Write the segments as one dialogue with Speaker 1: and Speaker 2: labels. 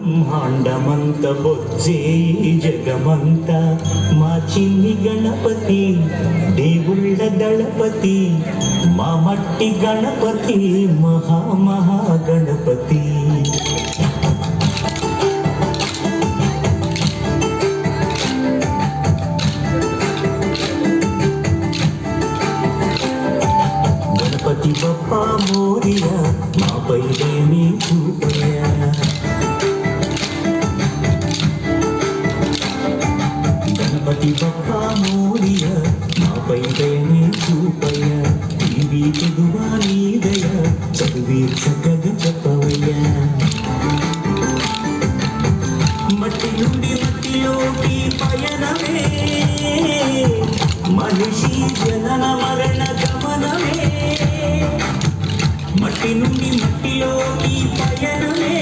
Speaker 1: బ్రహ్మాండమంత బొజ్జే జగమంత మా చిన్ని గణపతి దేవుళ్ళ దళపతి మా మట్టి గణపతి మహా గణపతి. గణపతి బప్పా మోరియా మాపై దేవి చూపయా. గణపతి బప్పా మోరియా మాపై దేవి చూపయా. టీవీ చదువా నీదయ చదివి చక్కగా చెప్పవయ్యా. మట్టి నుండి మట్టిలోకి పయనమే మనిషి జనన మరణ గమనమే. మట్టి నుండి మట్టిలోకి పయనమే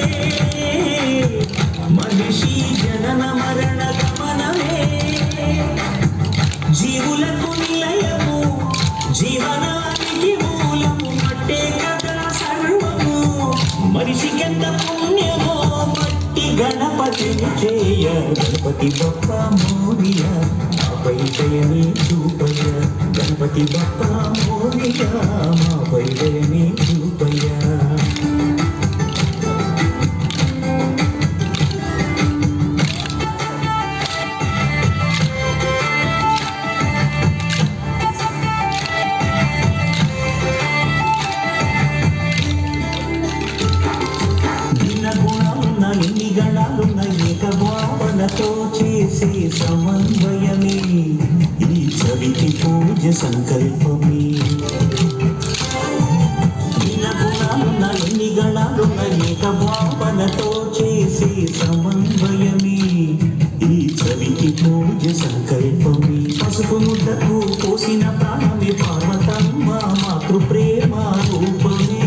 Speaker 1: మనిషి జనన మరణ గమనమే. జీవులకు నిలయము జీవనానికి మూలము మట్టే కదా సర్వము. మనిషికెంత పుణ్యమో మట్టి గణపతిని చేయ. గణపతి బప్పా మోరియా మాపై దయని చూపయ్యా. గణపతి బప్పా మోరియా మాపై దయని చూపయ్యా. గుణాలున్న ఎన్ని గణాలున్న ఏక భావనతో చేసే సమన్వయమే ఈ చవితి పూజ సంకల్పమే. గుణాలున్న ఎన్ని గణాలున్న ఏక భావనతో చేసే సమన్వయమే ఈ చవితి పూజ సంకల్పమే. పసుపు ముద్దకు పోసిన ప్రాణమే పార్వతమ్మ మాతృ ప్రేమ రూపమే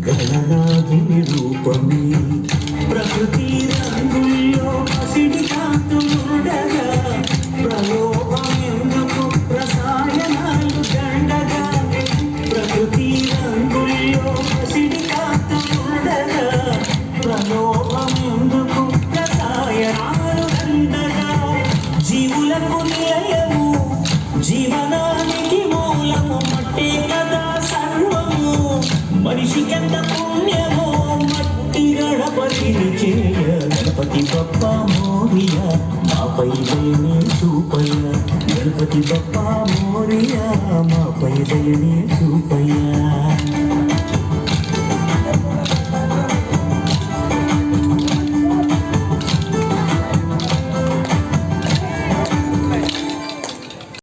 Speaker 1: గణనాథుని రూపమే. ప్రకృతి రంగుల్లో పసిడి కాంతులుండగా ప్రలోభమెందుకు రసాయనాలు దండగా. ప్రకృతి రంగుల్లో పసిడి కాంతులుండగా ప్రలోభమెందుకు రసాయనాలు దండగా. జీవులకు నిలయము జీవనానికి మూలము మట్టే కదా సర్వము. మనిషికెంత పుణ్యమో మట్టి గణపతిని చేయ. గణపతి బప్పా మోరియా మాపై దయని చూపయ్యా. గణపతి బప్పా మోరియా మాపై దయని చూపయ్యా.